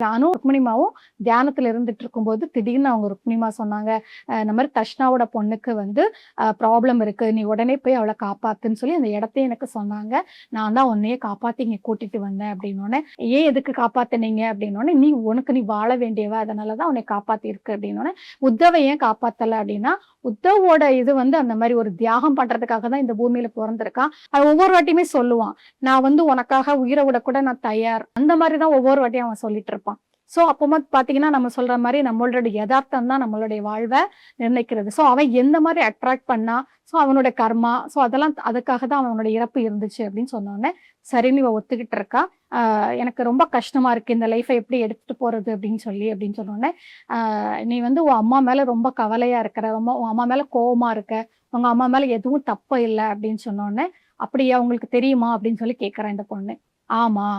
நானும் ருக்மிணிமாவும் தியானத்துல இருந்துட்டு இருக்கும்போது திடீர்னு அவங்க ருக்மிணிமா சொன்னாங்க, இந்த மாதிரி தர்ஷனாவோட பொண்ணுக்கு வந்து ப்ராப்ளம் இருக்கு. நீ உடனே போய் அவள காப்பாத்துன்னு சொல்லி அந்த இடத்தையும் எனக்கு சொன்னாங்க. நான் தான் உன்னையே காப்பாத்தி இங்க கூட்டிட்டு வந்தேன் அப்படின்னோனே, ஏன் எதுக்கு காப்பாத்துனீங்க அப்படின்னோனே, நீ வாழ வேண்டியவ அதனால தான் உன்னை காப்பாத்திருக்கு அப்படின்னோனே, உத்தவ ஏன் காப்பாத்தல அப்படின்னா, உத்தவோட இது வந்து அந்த மாதிரி ஒரு தியாகம் பண்றதுக்காக தான் இந்த பூமியில பொறந்திருக்கான். அது ஒவ்வொரு வாட்டியுமே சொல்லுவான். நான் வந்து உனக்காக உயிரை விட கூட நான் தயார். அந்த மாதிரி தான் ஒவ்வொரு வாட்டியும் அவன் சொல்லிட்டு இருப்பான். சோ அப்போ பாத்தீங்கன்னா நம்ம சொல்ற மாதிரி நம்மளோட யதார்த்தம் தான் நம்மளுடைய வாழ்வை நிர்ணயிக்கிறது. சோ அவன் எந்த மாதிரி அட்ராக்ட் பண்ணா, சோ அவனோட கர்மா, சோ அதெல்லாம் அதுக்காக தான் அவனோட இறப்பு இருந்துச்சு அப்படின்னு சொன்னோடனே சரின்னு இவ ஒத்துக்கிட்டு இருக்கா. எனக்கு ரொம்ப கஷ்டமா இருக்கு இந்த லைஃபை எப்படி எடுத்துட்டு போறது அப்படின்னு சொன்னோடனே, நீ வந்து உன் அம்மா மேல ரொம்ப கவலையா இருக்கிற, ரொம்ப உன் அம்மா மேல கோவமா இருக்க, உங்க அம்மா மேல எதுவும் தப்பு இல்லை அப்படின்னு சொன்னோடனே, அப்படியா உங்களுக்கு தெரியுமா அப்படின்னு சொல்லி கேட்கறேன் இந்த பொண்ணு. ஆமா.